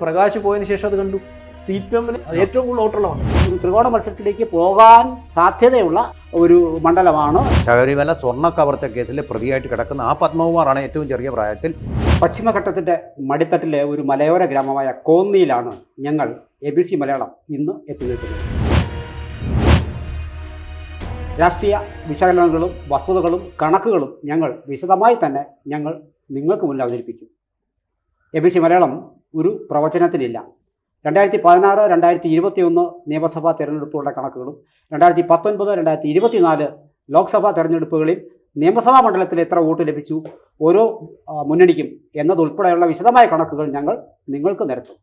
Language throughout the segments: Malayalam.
പ്രകാശ് പോയതിനു ശേഷം അത് കണ്ടു. CPM ഏറ്റവും കൂടുതൽ വോട്ടുള്ളതാണ്. ഒരു ത്രികോണ മത്സരത്തിലേക്ക് പോകാൻ സാധ്യതയുള്ള ഒരു മണ്ഡലമാണ്. ശബരിമല സ്വർണ്ണ കവർച്ച കേസിൽ പ്രതിയായിട്ട് കിടക്കുന്ന ആ പത്മകുമാറാണ് ഏറ്റവും ചെറിയ പ്രായത്തിൽ. പശ്ചിമഘട്ടത്തിൻ്റെ മടിത്തട്ടിലെ ഒരു മലയോര ഗ്രാമമായ കോന്നിയിലാണ് ഞങ്ങൾ ABC മലയാളം ഇന്ന് എത്തി നിൽക്കുന്നത്. രാഷ്ട്രീയ വിശകലനങ്ങളും വസ്തുതകളും കണക്കുകളും ഞങ്ങൾ വിശദമായി തന്നെ നിങ്ങൾക്ക് മുന്നിൽ അവതരിപ്പിക്കും. ABC മലയാളം ഒരു പ്രവചനത്തിലില്ല. 2016, 2021 നിയമസഭാ തെരഞ്ഞെടുപ്പുകളുടെ കണക്കുകളും 2019, 2024 ലോക്സഭാ തെരഞ്ഞെടുപ്പുകളിൽ നിയമസഭാ മണ്ഡലത്തിൽ എത്ര വോട്ട് ലഭിച്ചു ഓരോ മുന്നണിക്കും എന്നതുൾപ്പെടെയുള്ള വിശദമായ കണക്കുകൾ ഞങ്ങൾ നിങ്ങൾക്ക് നിരത്തും.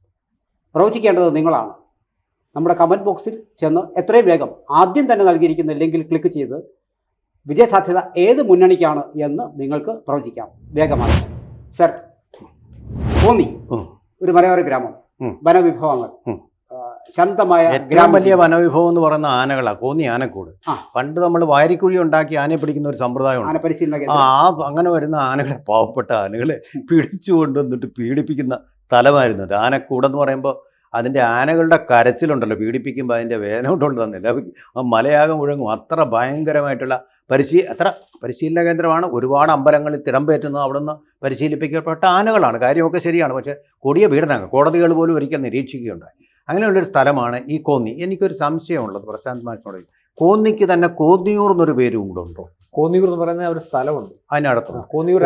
പ്രവചിക്കേണ്ടത് നിങ്ങളാണ്. നമ്മുടെ കമൻറ്റ് ബോക്സിൽ ചെന്ന് എത്രയും വേഗം ആദ്യം തന്നെ നൽകിയിരിക്കുന്ന ലിങ്കിൽ ക്ലിക്ക് ചെയ്ത് വിജയസാധ്യത ഏത് മുന്നണിക്കാണ് എന്ന് നിങ്ങൾക്ക് പ്രവചിക്കാം. വേഗമാണ് സർ. കോന്നി ഒരു മലയോര ഗ്രാമം, വനവിഭവങ്ങൾ, ശാന്തമായ ഏറ്റവും വലിയ വനവിഭവം എന്ന് പറയുന്ന ആനകളാണ്. കോന്നി ആനക്കൂട്. പണ്ട് നമ്മൾ വാരിക്കുഴി ഉണ്ടാക്കി ആനയെ പിടിക്കുന്ന ഒരു സമ്പ്രദായമാണ്. അങ്ങനെ വരുന്ന ആനകളെ, പാവപ്പെട്ട ആനകളെ പിടിച്ചു കൊണ്ടുവന്നിട്ട് പീഡിപ്പിക്കുന്ന സ്ഥലമായിരുന്നത്. ആനക്കൂടെന്ന് പറയുമ്പോൾ അതിൻ്റെ ആനകളുടെ കരച്ചിലുണ്ടല്ലോ, പീഡിപ്പിക്കുമ്പോൾ അതിൻ്റെ വേദന കൊണ്ടുകൊണ്ട് തന്നില്ല. മലയാകം മുഴങ്ങും. അത്ര ഭയങ്കരമായിട്ടുള്ള പരിശീലന കേന്ദ്രമാണ്. ഒരുപാട് അമ്പലങ്ങളിൽ തിടമ്പേറ്റുന്നത് അവിടുന്ന് പരിശീലിപ്പിക്കപ്പെട്ട ആനകളാണ്. കാര്യമൊക്കെ ശരിയാണ്. പക്ഷേ കൊടിയ പീഡനങ്ങൾ കോടതികൾ പോലും ഒരിക്കൽ നിരീക്ഷിക്കുകയുണ്ടായി. അങ്ങനെയുള്ളൊരു സ്ഥലമാണ് ഈ കോന്നി. എനിക്കൊരു സംശയമുള്ളത് പ്രശാന്ത് മാഷിനോട്, കോന്നിക്ക് തന്നെ കോന്നിയൂർ എന്നൊരു പേരും കൂടെ ഉണ്ടോ? കോന്നിയൂർ എന്ന് പറയുന്ന ഒരു സ്ഥലമുണ്ട് അതിനടുത്ത്. കോന്നിയൂർ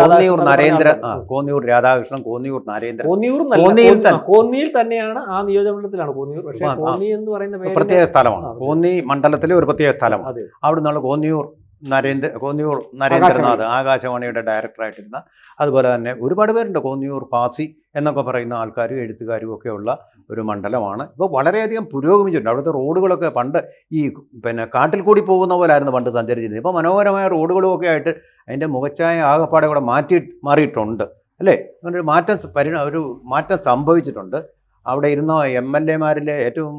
നരേന്ദ്ര, കോന്നിയൂർ രാധാകൃഷ്ണൻ, കോന്നിയൂർ നരേന്ദ്രൻ. കോന്നിയിൽ തന്നെയാണ്, ആ നിയോജകമണ്ഡലത്തിലാണ് കോന്നിയൂർ. പക്ഷേ കോന്നി എന്ന് പറയുന്ന പ്രത്യേക സ്ഥലമാണ്. കോന്നി മണ്ഡലത്തിലെ ഒരു പ്രത്യേക സ്ഥലമാണ്. അവിടെ നിന്നുള്ള കോന്നിയൂർ നരേന്ദ്രനാഥ് ആകാശവാണിയുടെ ഡയറക്ടറായിട്ടിരുന്ന, അതുപോലെ തന്നെ ഒരുപാട് പേരുണ്ട്. കോന്നിയൂർ പാസി എന്നൊക്കെ പറയുന്ന ആൾക്കാരും എഴുത്തുകാരും ഒക്കെ ഉള്ള ഒരു മണ്ഡലമാണ്. ഇപ്പോൾ വളരെയധികം പുരോഗമിച്ചിട്ടുണ്ട്. അവിടുത്തെ റോഡുകളൊക്കെ പണ്ട് ഈ കാട്ടിൽ കൂടി പോകുന്ന പോലായിരുന്നു പണ്ട് സഞ്ചരിച്ചിരുന്നത്. ഇപ്പോൾ മനോഹരമായ റോഡുകളും ഒക്കെ ആയിട്ട് അതിൻ്റെ മുഖച്ഛായ ആകപ്പാടെ കൂടെ മാറിയിട്ടുണ്ട് അല്ലേ? അങ്ങനെ ഒരു മാറ്റം സംഭവിച്ചിട്ടുണ്ട്. അവിടെ ഇരുന്ന MLA-മാരിലെ ഏറ്റവും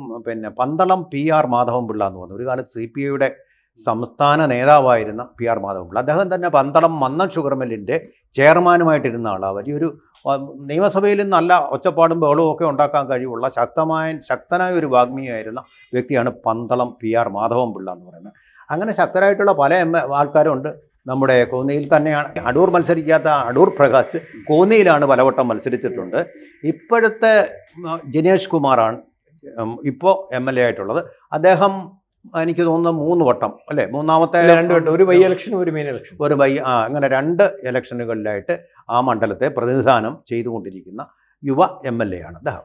പന്തളം PR മാധവൻപിള്ള എന്ന് പറഞ്ഞു. ഒരു കാലത്ത് CPIയുടെ സംസ്ഥാന നേതാവായിരുന്ന PR മാധവൻപിള്ള. അദ്ദേഹം തന്നെ പന്തളം മന്നം ഷുഗർ മില്ലിൻ്റെ ചെയർമാനുമായിട്ടിരുന്ന ആളാണ്. വലിയൊരു നിയമസഭയിൽ നല്ല ഒച്ചപ്പാടും ബഹളവും ഒക്കെ ഉണ്ടാക്കാൻ കഴിവുള്ള ശക്തനായ ഒരു വാഗ്മിയായിരുന്ന വ്യക്തിയാണ് പന്തളം PR മാധവൻപിള്ള എന്ന് പറയുന്നത്. അങ്ങനെ ശക്തരായിട്ടുള്ള പല ആൾക്കാരുണ്ട് നമ്മുടെ കോന്നിയിൽ തന്നെയാണ്. അടൂർ മത്സരിക്കാത്ത അടൂർ പ്രകാശ് കോന്നിയിലാണ് പലവട്ടം മത്സരിച്ചിട്ടുണ്ട്. ഇപ്പോഴത്തെ ജിനേഷ് കുമാറാണ് ഇപ്പോൾ MLA ആയിട്ടുള്ളത്. അദ്ദേഹം എനിക്ക് തോന്നുന്നു 3 വട്ടം അല്ലേ, മൂന്നാമത്തെ 2 വട്ടം, ഒരു ബൈ ഇലക്ഷൻ, ഒരു മെയിൻ ഇലക്ഷൻ, അങ്ങനെ 2 ഇലക്ഷനുകളിലായിട്ട് ആ മണ്ഡലത്തെ പ്രതിനിധാനം ചെയ്തുകൊണ്ടിരിക്കുന്ന യുവ MLA ആണ് അദ്ദേഹം.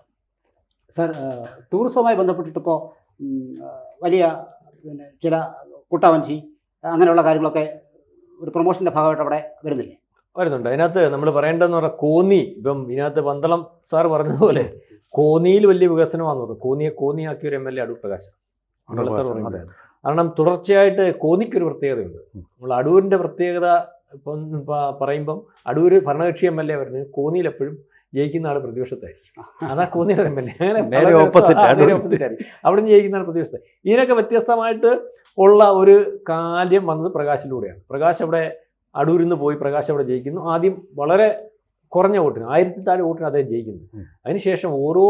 സർ, ടൂറിസവുമായി ബന്ധപ്പെട്ടിട്ടിപ്പോൾ വലിയ ചില കുട്ടവഞ്ചി അങ്ങനെയുള്ള കാര്യങ്ങളൊക്കെ ഒരു പ്രൊമോഷൻ്റെ ഭാഗമായിട്ട് അവിടെ വരുന്നുണ്ട്. അതിനകത്ത് നമ്മൾ പറയേണ്ടതെന്ന് പറഞ്ഞാൽ കോന്നി, ഇപ്പം ഇതിനകത്ത് പന്തളം സാർ പറഞ്ഞതുപോലെ കോന്നിയിൽ വലിയ വികസനമാണെന്ന് പറഞ്ഞു. കോന്നിയെ കോന്നിയാക്കിയ ഒരു MLA അടൂർ പ്രകാശ്. കാരണം തുടർച്ചയായിട്ട് കോന്നിക്കൊരു പ്രത്യേകതയുണ്ട്. നമ്മൾ അടൂരിൻ്റെ പ്രത്യേകത ഇപ്പം പറയുമ്പം അടൂർ ഭരണകക്ഷി MLA വരുന്നത്, കോന്നിയിൽ എപ്പോഴും ജയിക്കുന്ന ആൾ പ്രതിപക്ഷത്തായിരിക്കും. അതാ കോന്നിയുടെ MLA. അങ്ങനെ ഓപ്പോസിറ്റ് അവിടെ നിന്ന് ജയിക്കുന്ന ആൾ പ്രതിപക്ഷത്തെ. ഇതിനൊക്കെ വ്യത്യസ്തമായിട്ട് ഉള്ള ഒരു കാര്യം വന്നത് പ്രകാശിലൂടെയാണ്. പ്രകാശ് അവിടെ അടൂരിൽ നിന്ന് പോയി പ്രകാശ് അവിടെ ജയിക്കുന്നു. ആദ്യം വളരെ കുറഞ്ഞ വോട്ടിന്, 1000 താഴെ വോട്ടിന് അദ്ദേഹം ജയിക്കുന്നു. അതിനുശേഷം ഓരോ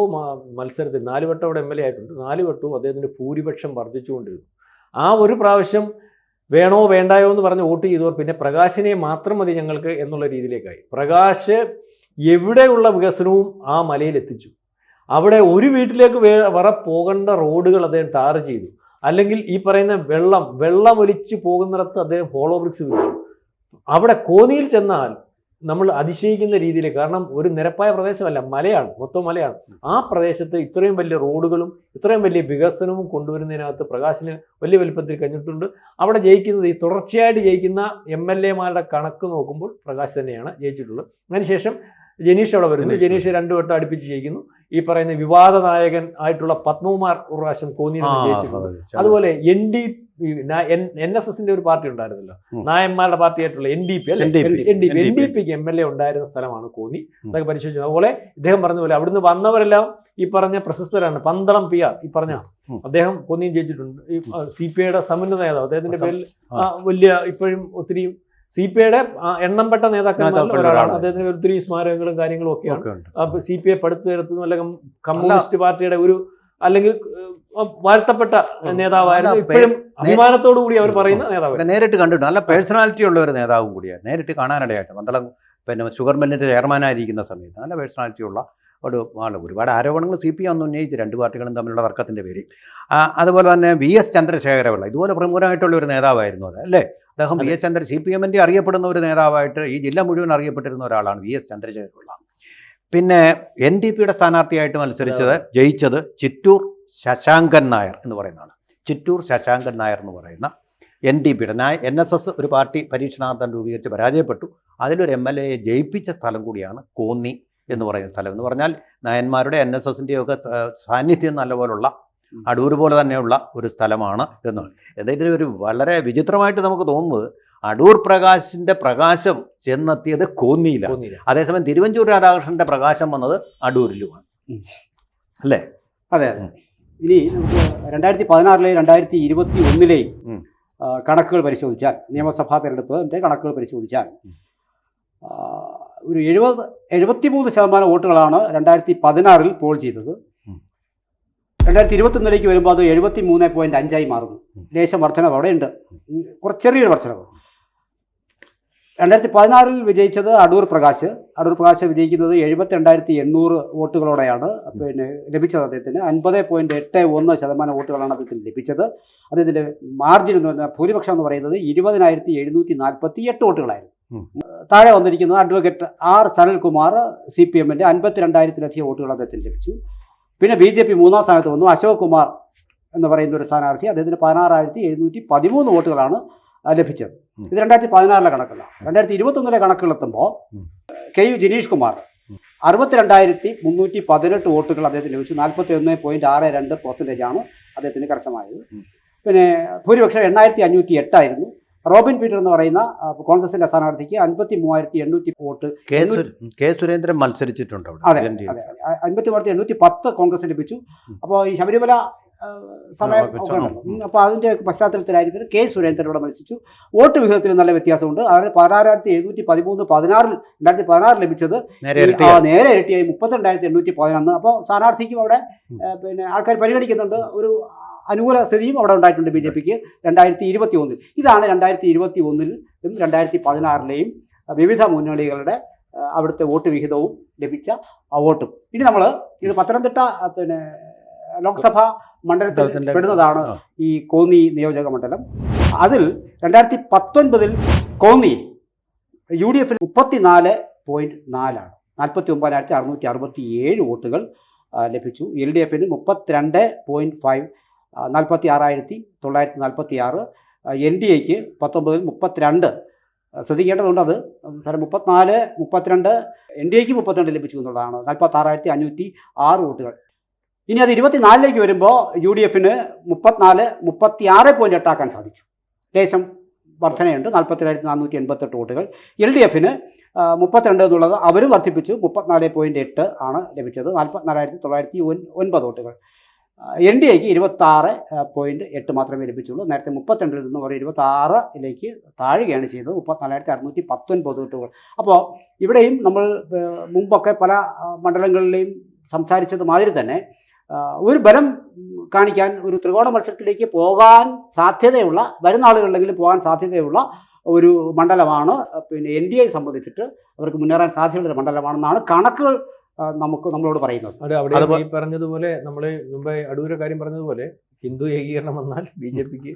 മത്സരത്തിൽ 4 വട്ടം അവിടെ MLA ആയിട്ടുണ്ട്. 4 വട്ടവും അദ്ദേഹത്തിൻ്റെ ഭൂരിപക്ഷം വർദ്ധിച്ചുകൊണ്ടിരുന്നു. ആ ഒരു പ്രാവശ്യം വേണോ വേണ്ടായോ എന്ന് പറഞ്ഞ് വോട്ട് ചെയ്തവർ പിന്നെ പ്രകാശിനെ മാത്രം മതി ഞങ്ങൾക്ക് എന്നുള്ള രീതിയിലേക്കായി. പ്രകാശ് എവിടെയുള്ള വികസനവും ആ മലയിലെത്തിച്ചു. അവിടെ ഒരു വീട്ടിലേക്ക് പോകേണ്ട റോഡുകൾ അദ്ദേഹം ടാർ ചെയ്തു. അല്ലെങ്കിൽ ഈ പറയുന്ന വെള്ളമൊലിച്ച് പോകുന്നിടത്ത് അദ്ദേഹം ഹോളോ ബ്രിക്സ് വിളിച്ചു. അവിടെ കോന്നിയിൽ ചെന്നാൽ നമ്മൾ അതിശയിക്കുന്ന രീതിയിൽ, കാരണം ഒരു നിരപ്പായ പ്രദേശമല്ല, മലയാണ്, മൊത്തം മലയാണ്. ആ പ്രദേശത്ത് ഇത്രയും വലിയ റോഡുകളും ഇത്രയും വലിയ വികസനവും കൊണ്ടുവരുന്നതിനകത്ത് പ്രകാശിന് വലിയ വലിപ്പത്തിൽ കഴിഞ്ഞിട്ടുണ്ട്. അവിടെ ജയിക്കുന്നത്, ഈ തുടർച്ചയായിട്ട് ജയിക്കുന്ന MLA-മാരുടെ കണക്ക് നോക്കുമ്പോൾ പ്രകാശ് തന്നെയാണ് ജയിച്ചിട്ടുള്ളത്. അതിനുശേഷം ജനീഷ് അവിടെ വരുന്നു. ജനീഷ് 2 വട്ടം അടുപ്പിച്ച് ജയിക്കുന്നു. ഈ പറയുന്ന വിവാദ നായകൻ ആയിട്ടുള്ള പത്മകുമാർ ഒരു പ്രാവശ്യം കോന്നിയിൽ ജയിച്ചിട്ടുണ്ട്. അതുപോലെ NSSന്റെ ഒരു പാർട്ടി ഉണ്ടായിരുന്നല്ലോ, നായന്മാരുടെ പാർട്ടി ആയിട്ടുള്ള NDPക്ക് MLA ഉണ്ടായിരുന്ന സ്ഥലമാണ് കോന്നി. അതൊക്കെ പരിശോധിച്ചു. അതുപോലെ ഇദ്ദേഹം പറഞ്ഞ പോലെ അവിടുന്ന് വന്നവരെല്ലാം ഈ പറഞ്ഞ പ്രശസ്തരാണ്. പന്തളം PR ഈ പറഞ്ഞ അദ്ദേഹം കോന്നിയിൽ ജയിച്ചിട്ടുണ്ട്. ഈ CPIയുടെ സമുന്നത നേതാവ്, അദ്ദേഹത്തിന്റെ പേരിൽ വലിയ ഇപ്പോഴും ഒത്തിരി CPI-യുടെ എണ്ണംപ്പെട്ട നേതാക്കന്മാരിൽ ഒരാളാണ്. ഒരാളാണ്. അദ്ദേഹത്തിന് ഒത്തിരി സ്മാരകങ്ങളും കാര്യങ്ങളും ഒക്കെയാണ്. ഒക്കെ ഉണ്ട്. അപ്പൊ CPI പടുത്തുയർത്തുന്ന അല്ലെങ്കിൽ കമ്മ്യൂണിസ്റ്റ് പാർട്ടിയുടെ ഒരു അല്ലെങ്കിൽ വാഴ്ത്തപ്പെട്ട നേതാവായിരുന്നു. അല്ല, ഇപ്പോഴും അഭിമാനത്തോടു കൂടി അവർ പറയുന്ന നേതാവ്. നേരിട്ട് കണ്ടിട്ടുണ്ട്. നല്ല പേഴ്സണാലിറ്റി ഉള്ള ഒരു നേതാവും കൂടിയാണ്. നേരിട്ട് കാണാനിടയായിട്ട് മണ്ഡലം ഷുഗർ മില്ലിൻ്റെ ചെയർമാനായിരിക്കുന്ന സമയത്ത് നല്ല പേഴ്സണാലിറ്റി ഉള്ള ഒരു ആൾ. ഒരുപാട് ആരോപണങ്ങൾ CPI അന്ന് ഉന്നയിച്ച് രണ്ട് പാർട്ടികളും തമ്മിലുള്ള തർക്കത്തിൻ്റെ പേരിൽ. അതുപോലെ തന്നെ VS ചന്ദ്രശേഖരപിള്ള ഇതുപോലെ പ്രമുഖനായിട്ടുള്ള ഒരു നേതാവായിരുന്നു അത്, അല്ലേ? അദ്ദേഹം VS CPM-ൻ്റെ അറിയപ്പെടുന്ന ഒരു നേതാവായിട്ട് ഈ ജില്ല മുഴുവൻ അറിയപ്പെട്ടിരുന്ന ഒരാളാണ് VS ചന്ദ്രശേഖരപിള്ള. പിന്നെ NDP-യുടെ സ്ഥാനാർത്ഥിയായിട്ട് മത്സരിച്ചത് ജയിച്ചത് ചിറ്റൂർ ശശാങ്കൻ നായർ എന്ന് പറയുന്നതാണ്. ചിറ്റൂർ ശശാങ്കൻ നായർ എന്ന് പറയുന്ന NDP-യുടെ NSS ഒരു പാർട്ടി പരീക്ഷണാർത്ഥം രൂപീകരിച്ച് പരാജയപ്പെട്ടു. അതിലൊരു MLA-യെ ജയിപ്പിച്ച സ്ഥലം കൂടിയാണ് കോന്നി എന്ന് പറയുന്ന സ്ഥലം. എന്ന് പറഞ്ഞാൽ നായന്മാരുടെ NSS-ൻ്റെയൊക്കെ സാന്നിധ്യം നല്ലപോലുള്ള അടൂർ പോലെ തന്നെയുള്ള ഒരു സ്ഥലമാണ് എന്നാണ്. എന്തെങ്കിലും ഒരു വളരെ വിചിത്രമായിട്ട് നമുക്ക് തോന്നുന്നത് അടൂർ പ്രകാശിൻ്റെ പ്രകാശം ചെന്നെത്തിയത് കോന്നിയിലാണ്. അതേസമയം തിരുവഞ്ചൂർ രാധാകൃഷ്ണൻ്റെ പ്രകാശം വന്നത് അടൂരിലുമാണ്, അല്ലേ? അതെ അതെ. ഇനി നമുക്ക് 2016-ലെയും 2021-ലെയും കണക്കുകൾ പരിശോധിച്ചാൽ, നിയമസഭാ തെരഞ്ഞെടുപ്പിൻ്റെ കണക്കുകൾ പരിശോധിച്ചാൽ ഒരു 73% വോട്ടുകളാണ് 2016-ൽ പോൾ ചെയ്തത്. 2021-ലേക്ക് വരുമ്പോൾ അത് 73.5 മാറുന്നു. ലേശം വർധനവ് അവിടെയുണ്ട്, കുറച്ച് ചെറിയൊരു വർധനവ്. 2016-ൽ വിജയിച്ചത് അടൂർ പ്രകാശ് വിജയിക്കുന്നത് 72,800 വോട്ടുകളോടെയാണ് പിന്നെ ലഭിച്ചത്. അദ്ദേഹത്തിന് 50.81% വോട്ടുകളാണ് അദ്ദേഹത്തിന് ലഭിച്ചത്. അദ്ദേഹത്തിൻ്റെ മാർജിൻ എന്ന് പറഞ്ഞാൽ ഭൂരിപക്ഷം എന്ന് പറയുന്നത് 20,748 വോട്ടുകളായിരുന്നു. താഴെ വന്നിരിക്കുന്നത് അഡ്വക്കേറ്റ് R സനൽകുമാർ CPM-ൻ്റെ 52,000-ലധികം വോട്ടുകൾ അദ്ദേഹത്തിന് ലഭിച്ചു. പിന്നെ BJP മൂന്നാം സ്ഥാനത്ത് വന്നു. അശോക് കുമാർ എന്ന് പറയുന്ന ഒരു സ്ഥാനാർത്ഥി, അദ്ദേഹത്തിന് 16,713 വോട്ടുകളാണ് ലഭിച്ചത്. ഇത് 2016-ലെ കണക്കല്ല. 2021-ലെ കണക്കുകളെത്തുമ്പോൾ KU ജിനീഷ് കുമാർ 62,318 വോട്ടുകൾ അദ്ദേഹത്തിന് ലഭിച്ചു. 41.62% അദ്ദേഹത്തിന് കരസ്ഥമായത്. പിന്നെ ഭൂരിപക്ഷം 8,508 ആയിരുന്നു. റോബിൻ പീറ്റർ എന്ന് പറയുന്ന കോൺഗ്രസിന്റെ സ്ഥാനാർത്ഥിക്ക് 53,800 വോട്ട്. കെ സുരേന്ദ്രൻ മത്സരിച്ചിട്ടുണ്ട്. അതെ അതെ, 53,810 കോൺഗ്രസിന് ലഭിച്ചു. അപ്പോൾ ഈ ശബരിമല സമയം അപ്പോൾ അതിൻ്റെ പശ്ചാത്തലത്തിലായിരിക്കും കെ സുരേന്ദ്രൻ ഇവിടെ മത്സരിച്ചു. വോട്ട് വിഹിതത്തിൽ നല്ല വ്യത്യാസമുണ്ട്. അതായത് 16,713 2016 ലഭിച്ചത് നേരെ ഇരട്ടിയായി 32,811. അപ്പോൾ സ്ഥാനാർത്ഥിക്കും അവിടെ പിന്നെ ആൾക്കാർ പരിഗണിക്കുന്നുണ്ട്. ഒരു അനുകൂല സ്ഥിതിയും അവിടെ ഉണ്ടായിട്ടുണ്ട് BJP-ക്ക് 2021-ൽ. ഇതാണ് 2021-ലും 2016-ലെയും വിവിധ മുന്നണികളുടെ അവിടുത്തെ വോട്ട് വിഹിതവും ലഭിച്ച വോട്ടും. ഇനി നമ്മൾ ഇത് പത്തനംതിട്ട പിന്നെ ലോക്സഭാ മണ്ഡലത്തിൽ പെടുന്നതാണ് ഈ കോന്നി നിയോജക മണ്ഡലം. അതിൽ 2019-ൽ കോന്നിയിൽ UDF 34.4 49,667 വോട്ടുകൾ ലഭിച്ചു. LDF-ന് 32.5 46,946. NDA-ക്ക് 19-ൽ 32. ശ്രദ്ധിക്കേണ്ടതുണ്ട്, അത് 34, 32 NDA-ക്ക് 32 ലഭിച്ചു എന്നുള്ളതാണ്. 46,506 വോട്ടുകൾ. ഇനി അത് 24-ലേക്ക് വരുമ്പോൾ UDF-ന് 36.8 ആക്കാൻ സാധിച്ചു. ലേശം വർധനയുണ്ട്, 47,488 വോട്ടുകൾ. LDF-ന് 32 എന്നുള്ളത് അവരും വർദ്ധിപ്പിച്ചു, 34.8 ആണ് ലഭിച്ചത്. 44,909 വോട്ടുകൾ. NDA-ക്ക് 26.8 മാത്രമേ ലഭിച്ചുള്ളൂ. നേരത്തെ 32-ൽ നിന്ന് ഒരു 26-ലേക്ക് താഴുകയാണ് ചെയ്തത്. 34,619 വോട്ടുകൾ. അപ്പോൾ ഇവിടെയും നമ്മൾ മുമ്പൊക്കെ പല മണ്ഡലങ്ങളിലെയും സംസാരിച്ചത് മാതിരി തന്നെ ഒരു ബലം കാണിക്കാൻ, ഒരു ത്രികോണ മത്സരത്തിലേക്ക് പോകാൻ സാധ്യതയുള്ള, വരുന്ന ആളുകളിലെങ്കിലും പോകാൻ സാധ്യതയുള്ള ഒരു മണ്ഡലമാണ്. പിന്നെ NDA സംബന്ധിച്ചിട്ട് അവർക്ക് മുന്നേറാൻ സാധ്യതയുള്ള ഒരു മണ്ഡലമാണെന്നാണ് കണക്കുകൾ നമ്മളോട് പറയുന്നത്. അവിടെ ഈ പറഞ്ഞതുപോലെ നമ്മൾ മുമ്പേ അടൂര കാര്യം പറഞ്ഞതുപോലെ ഹിന്ദു ഏകീകരണം വന്നാൽ BJP-ക്ക്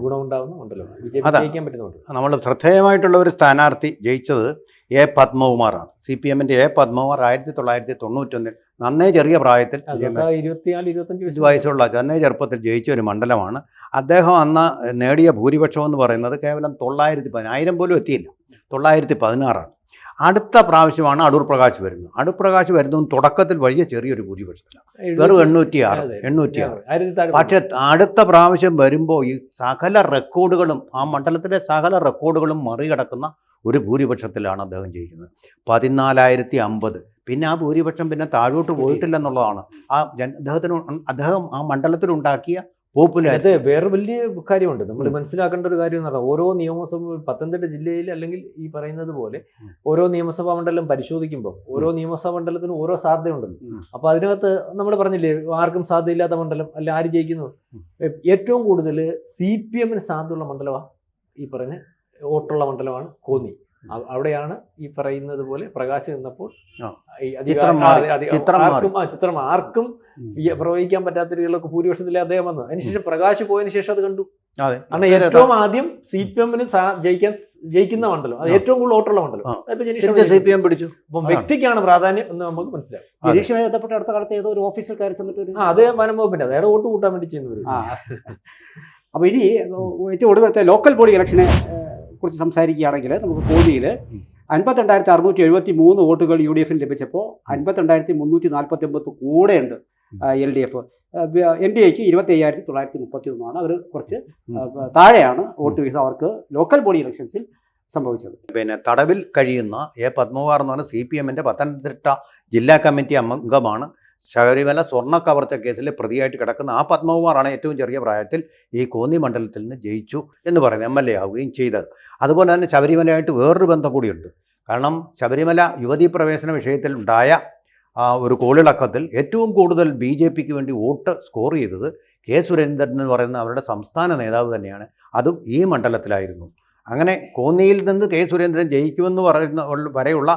ഗുണമുണ്ടാകുന്ന മണ്ഡലമാണ്. BJP ജയിക്കാൻ പറ്റുന്നുണ്ട്. നമ്മൾ ശ്രദ്ധേയമായിട്ടുള്ള ഒരു സ്ഥാനാർത്ഥി ജയിച്ചത് A പത്മകുമാറാണ്. CPM-ൻ്റെ A പത്മകുമാർ 1991 നന്നേ ചെറിയ പ്രായത്തിൽ 24-25 വയസ്സുള്ള നന്നേ ചെറുപ്പത്തിൽ ജയിച്ച ഒരു മണ്ഡലമാണ്. അദ്ദേഹം അന്ന് നേടിയ ഭൂരിപക്ഷം എന്ന് പറയുന്നത് കേവലം 910 പോലും എത്തിയില്ല, 916. അടുത്ത പ്രാവശ്യമാണ് അടൂർ പ്രകാശ് വരുന്നത്. അടൂർ പ്രകാശ് വരുന്നതും തുടക്കത്തിൽ വലിയ ചെറിയൊരു ഭൂരിപക്ഷത്തിലാണ്, വെറും 806. പക്ഷേ അടുത്ത പ്രാവശ്യം വരുമ്പോൾ ഈ സകല റെക്കോർഡുകളും, ആ മണ്ഡലത്തിലെ സകല റെക്കോർഡുകളും മറികടക്കുന്ന ഒരു ഭൂരിപക്ഷത്തിലാണ് അദ്ദേഹം ജയിക്കുന്നത്. 14,050. പിന്നെ ആ ഭൂരിപക്ഷം പിന്നെ താഴോട്ട് പോയിട്ടില്ലെന്നുള്ളതാണ് അദ്ദേഹം ആ മണ്ഡലത്തിലുണ്ടാക്കിയ പോപ്പുലാരിറ്റി. അത് വേറെ വലിയ കാര്യമുണ്ട്. നമ്മൾ മനസ്സിലാക്കേണ്ട ഒരു കാര്യം എന്ന് പറഞ്ഞാൽ ഓരോ നിയമസഭ പത്തനംതിട്ട ജില്ലയിൽ അല്ലെങ്കിൽ ഈ പറയുന്നത് പോലെ ഓരോ നിയമസഭാ മണ്ഡലം പരിശോധിക്കുമ്പോൾ ഓരോ നിയമസഭാ മണ്ഡലത്തിനും ഓരോ സാധ്യതയുണ്ടല്ലോ. അപ്പോൾ അതിനകത്ത് നമ്മൾ പറഞ്ഞില്ലേ ആർക്കും സാധ്യതയില്ലാത്ത മണ്ഡലം അല്ല ആര് ജയിക്കുന്നു. ഏറ്റവും കൂടുതൽ CPM സാധ്യതയുള്ള മണ്ഡലമാണ് ഈ പറഞ്ഞ വോട്ടുള്ള മണ്ഡലമാണ് കോന്നി. അവിടെയാണ് ഈ പറയുന്നത് പോലെ പ്രകാശ് നിന്നപ്പോൾ ചിത്രം ആർക്കും പ്രവഹിക്കാൻ പറ്റാത്ത രീതിയിലൊക്കെ ഭൂരിപക്ഷത്തിൽ അദ്ദേഹം വന്നു. അതിനുശേഷം പ്രകാശ് പോയതിനു ശേഷം അത് കണ്ടു. കാരണം ഏറ്റവും ആദ്യം CPM ജയിക്കുന്ന മണ്ഡലം, അത് ഏറ്റവും കൂടുതൽ വോട്ടുള്ള മണ്ഡലം CPM പിടിച്ചു. അപ്പം വ്യക്തിക്കാണ് പ്രാധാന്യം എന്ന് നമുക്ക് മനസ്സിലാവും. ജനീഷുമായി ബന്ധപ്പെട്ട് അടുത്ത കാലത്ത് ഏതോ ഒരു ഓഫീസിൽ കയറി ചെന്നിട്ട് അത് വനം വകുപ്പിന്റെ വേറെ വോട്ട് കൂട്ടാൻ വേണ്ടി ചെയ്യുന്നവർ. അപ്പോൾ ഇനി ഏറ്റവും ഒടുവിലത്തെ ലോക്കൽ ബോഡി ഇലക്ഷനെ കുറിച്ച് സംസാരിക്കുകയാണെങ്കിൽ നമുക്ക് കോന്നിയിൽ 52,673 വോട്ടുകൾ UDF ലഭിച്ചപ്പോൾ 52,349 കൂടെയുണ്ട് LDF. NDAക്ക് 25,931 അവർ കുറച്ച് താഴെയാണ് വോട്ട് വിഹിതം അവർക്ക് ലോക്കൽ ബോഡി ഇലക്ഷൻസിൽ സംഭവിച്ചത്. പിന്നെ തടവിൽ കഴിയുന്ന പത്മകുമാർ എന്ന് പറഞ്ഞ CPMന്റെ പത്തനംതിട്ട ജില്ലാ കമ്മിറ്റി അംഗമാണ്. ശബരിമല സ്വർണ്ണ കവർച്ച കേസിൽ പ്രതിയായിട്ട് കിടക്കുന്ന ആ പത്മകുമാറാണ് ഏറ്റവും ചെറിയ പ്രായത്തിൽ ഈ കോന്നി മണ്ഡലത്തിൽ നിന്ന് ജയിച്ചു എന്ന് പറയുന്നത് MLA ആവുകയും ചെയ്തത്. അതുപോലെ തന്നെ ശബരിമലയായിട്ട് വേറൊരു ബന്ധം കൂടിയുണ്ട്. കാരണം ശബരിമല യുവതീ പ്രവേശന വിഷയത്തിൽ ഉണ്ടായ ഒരു കോളിളക്കത്തിൽ ഏറ്റവും കൂടുതൽ BJPക്ക് വേണ്ടി വോട്ട് സ്കോർ ചെയ്തത് K. സുരേന്ദ്രൻ എന്ന് പറയുന്ന അവരുടെ സംസ്ഥാന നേതാവ് തന്നെയാണ്. അതും ഈ മണ്ഡലത്തിലായിരുന്നു. അങ്ങനെ കോന്നിയിൽ നിന്ന് K. സുരേന്ദ്രൻ ജയിക്കുമെന്ന് പറയുന്ന വരെയുള്ള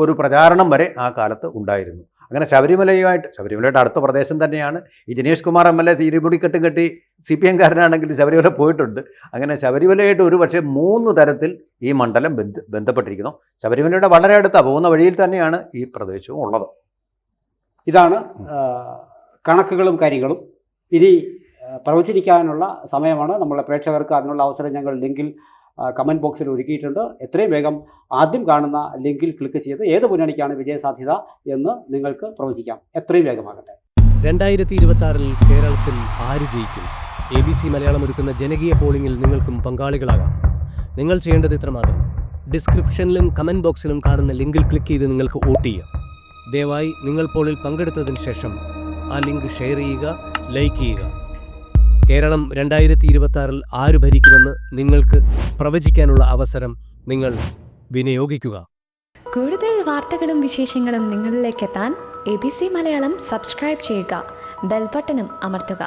ഒരു പ്രചാരണം വരെ ആ കാലത്ത് ഉണ്ടായിരുന്നു. അങ്ങനെ ശബരിമലയുടെ അടുത്ത പ്രദേശം തന്നെയാണ് ഈ ജനീഷ് കുമാർ MLA ഇരുമുടിക്കെട്ടും കെട്ടി CPM കാരനാണെങ്കിൽ ശബരിമല പോയിട്ടുണ്ട്. അങ്ങനെ ശബരിമലയായിട്ട് ഒരു പക്ഷേ 3 തരത്തിൽ ഈ മണ്ഡലം ബന്ധപ്പെട്ടിരിക്കുന്നു. ശബരിമലയുടെ വളരെ അടുത്ത പോകുന്ന വഴിയിൽ തന്നെയാണ് ഈ പ്രദേശവും ഉള്ളത്. ഇതാണ് കണക്കുകളും കാര്യങ്ങളും. ഇനി പ്രവചിക്കാനുള്ള സമയമാണ്. നമ്മളെ പ്രേക്ഷകർക്ക് അതിനുള്ള അവസരം ഞങ്ങൾ ലിങ്കിൽ കമൻറ്റ് ബോക്സിൽ ഒരുക്കിയിട്ടുണ്ട്. എത്രയും വേഗം ആദ്യം കാണുന്ന ലിങ്കിൽ ക്ലിക്ക് ചെയ്ത് ഏത് മുന്നണിക്കാണ് വിജയസാധ്യത എന്ന് നിങ്ങൾക്ക് പ്രവചിക്കാം. എത്രയും വേഗമാകട്ടെ. 2026 കേരളത്തിൽ ആര് ജയിക്കും? ABC മലയാളം ഒരുക്കുന്ന ജനകീയ പോളിംഗിൽ നിങ്ങൾക്കും പങ്കാളികളാകാം. നിങ്ങൾ ചെയ്യേണ്ടത് ഇത്രമാത്രം. ഡിസ്ക്രിപ്ഷനിലും കമൻറ്റ് ബോക്സിലും കാണുന്ന ലിങ്കിൽ ക്ലിക്ക് ചെയ്ത് നിങ്ങൾക്ക് വോട്ട് ചെയ്യാം. ദയവായി നിങ്ങൾ പോളിൽ പങ്കെടുത്തതിന് ശേഷം ആ ലിങ്ക് ഷെയർ ചെയ്യുക, ലൈക്ക് ചെയ്യുക. കേരളം 2026 ആര് ഭരിക്കുമെന്ന് നിങ്ങൾക്ക് പ്രവചിക്കാനുള്ള അവസരം നിങ്ങൾ വിനിയോഗിക്കുക. കൂടുതൽ വാർത്തകളും വിശേഷങ്ങളും നിങ്ങളിലേക്ക് എത്താൻ ABC മലയാളം സബ്സ്ക്രൈബ് ചെയ്യുക, ബെൽ ബട്ടണും അമർത്തുക.